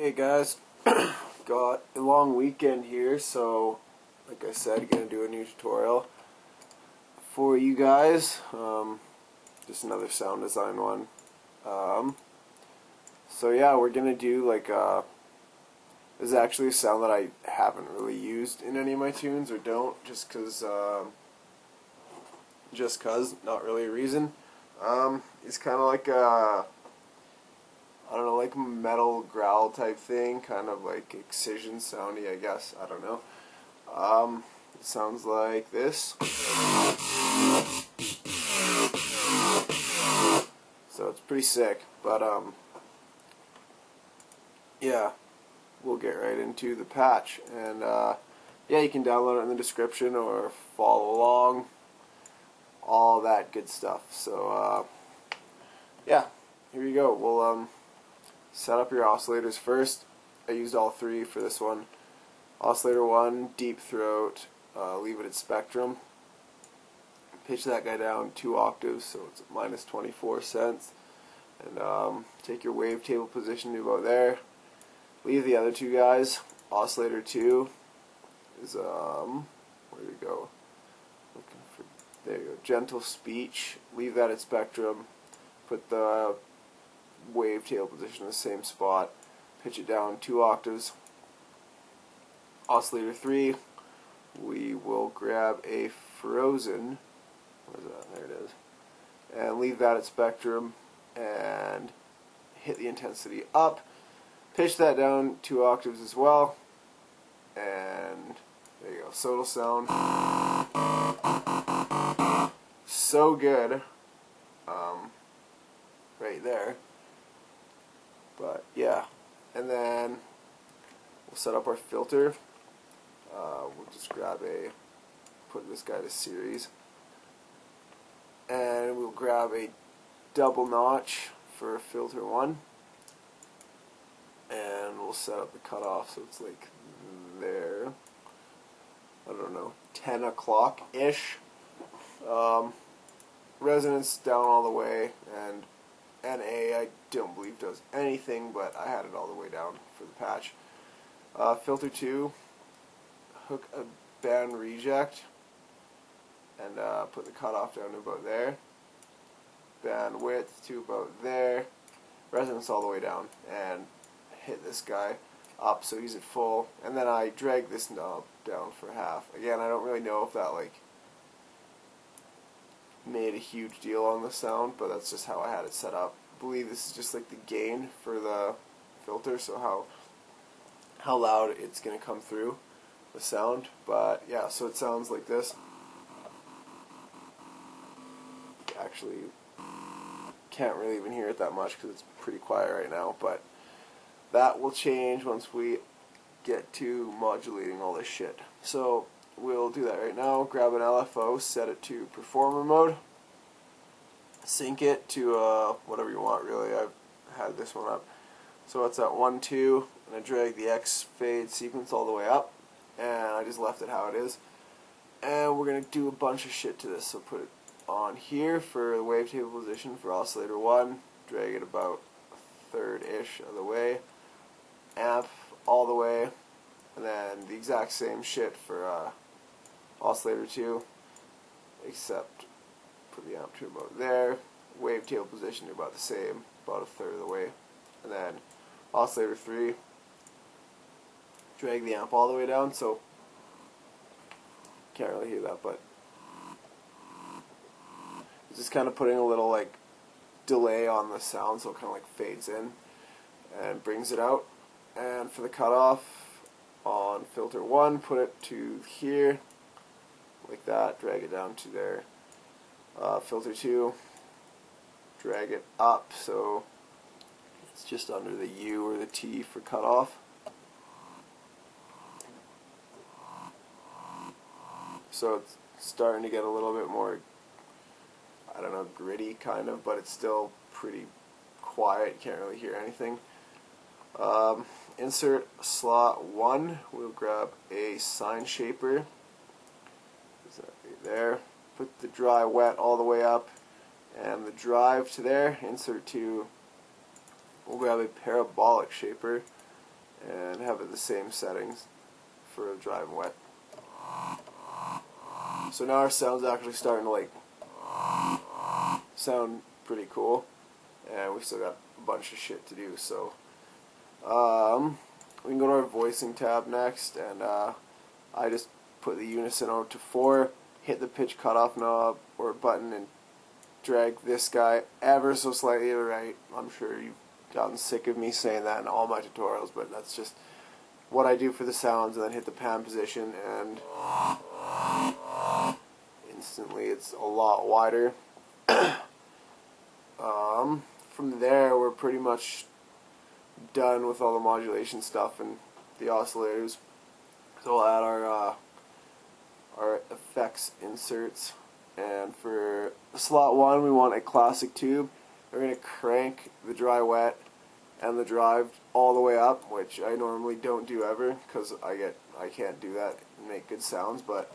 Hey guys, got a long weekend here, so like I said, gonna do a new tutorial for you guys. Just another sound design one. So yeah, we're gonna do like this is actually a sound that I haven't really used in any of my tunes, or don't, just cause, not really a reason. It's kind of like a, I don't know, like metal growl type thing, kind of like excision soundy, I guess. I don't know. It sounds like this. So it's pretty sick, but yeah, we'll get right into the patch, and yeah, you can download it in the description or follow along, all that good stuff. So yeah, here you go. We'll set up your oscillators first. I used all three for this one. Oscillator 1, deep throat, leave it at spectrum. Pitch that guy down 2 octaves, so it's at minus 24 cents. And take your wavetable position to about there. Leave the other two guys. Oscillator 2 is, where do we go? Looking for, there you go, gentle speech. Leave that at spectrum. Put the wavetable position in the same spot. Pitch it down 2 octaves. Oscillator 3, we will grab a frozen, where's that? There it is, and leave that at spectrum and hit the intensity up. Pitch that down 2 octaves as well, and there you go. So it'll sound so good right there. But yeah, and then we'll set up our filter. We'll just put this guy to series, and we'll grab a double notch for filter 1, and we'll set up the cutoff so it's like there, I don't know, 10 o'clock-ish. Resonance down all the way, and NA I don't believe does anything, but I had it all the way down for the patch. Filter 2, hook a band reject, and put the cutoff down to about there. Band width to about there. Resonance all the way down, and hit this guy up so he's at full. And then I drag this knob down for half. Again, I don't really know if that like made a huge deal on the sound, but that's just how I had it set up. I believe this is just like the gain for the filter, so how loud it's going to come through the sound. But yeah, so it sounds like this. Actually, can't really even hear it that much because it's pretty quiet right now, but that will change once we get to modulating all this shit. So we'll do that right now. Grab an LFO, set it to performer mode, sync it to whatever you want really. I've had this one up. So it's at 1, 2, and I drag the X fade sequence all the way up, and I just left it how it is. And we're going to do a bunch of shit to this, so put it on here for the wavetable position for oscillator 1, drag it about a third-ish of the way, amp all the way, and then the exact same shit for oscillator 2, except put the amp to about there, wavetable position to about the same, about a third of the way, and then oscillator 3, drag the amp all the way down, so can't really hear that, but just kind of putting a little like delay on the sound, so it kind of like fades in and brings it out. And for the cutoff on filter 1, put it to here like that, drag it down to there. Filter 2, drag it up so it's just under the U or the T for cutoff. So it's starting to get a little bit more, I don't know, gritty kind of, but it's still pretty quiet. You can't really hear anything. Insert slot 1. We'll grab a sine shaper. Is that right there? Put the dry wet all the way up, and the drive to there. Insert 2. We'll grab a parabolic shaper. and have it the same settings for dry and wet. So now our sound's actually starting to like sound pretty cool, and we've still got a bunch of shit to do. So we can go to our voicing tab next, and I just put the unison out to 4, hit the pitch cutoff knob or button, and drag this guy ever so slightly to the right. I'm sure you've gotten sick of me saying that in all my tutorials, but that's just what I do for the sounds. And then hit the pan position, and instantly it's a lot wider. From there, we're pretty much done with all the modulation stuff and the oscillators. So we'll add our effects inserts, and for slot 1 we want a classic tube. We're going to crank the dry wet and the drive all the way up, which I normally don't do ever because I can't do that and make good sounds, but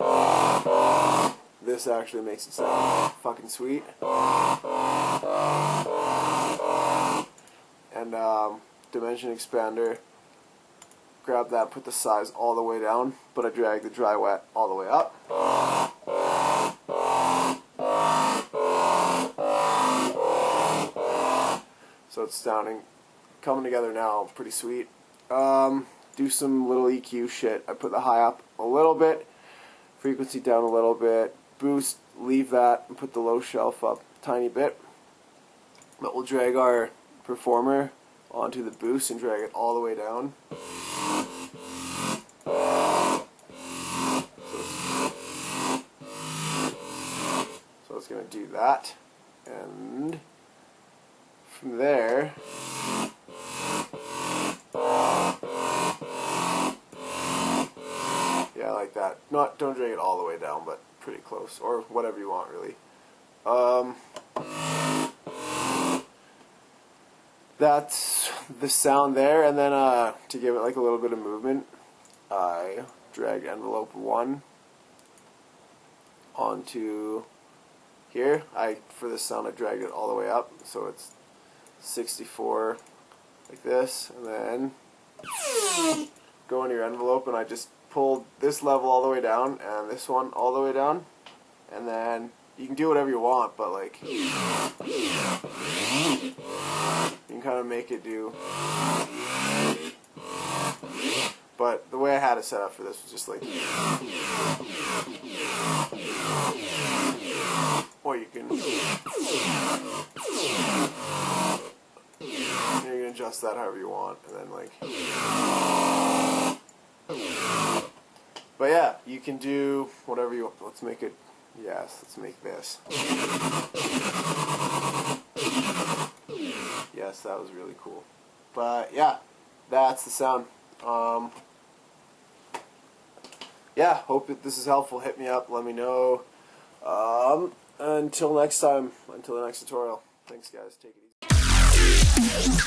this actually makes it sound fucking sweet. And dimension expander, grab that, put the size all the way down, but I drag the dry wet all the way up. So it's coming together now pretty sweet. Do some little EQ shit. I put the high up a little bit, frequency down a little bit, boost, leave that, and put the low shelf up a tiny bit. But we'll drag our performer onto the boost and drag it all the way down. So it's going to do that, and from there yeah, like that. Don't drag it all the way down, but pretty close, or whatever you want really. That's the sound there, and then to give it like a little bit of movement, I drag envelope 1 onto here. For this sound I dragged it all the way up, so it's 64 like this, and then go into your envelope, and I just pulled this level all the way down and this one all the way down, and then you can do whatever you want, but like you can kind of make it do. But the way I had it set up for this was just like, or you can adjust that however you want, and then like, but yeah, you can do whatever you want. Let's make it, yes, let's make this. Yes, that was really cool. But yeah, that's the sound. Yeah, hope that this is helpful. Hit me up, let me know. Until next time, until the next tutorial. Thanks guys, take it easy.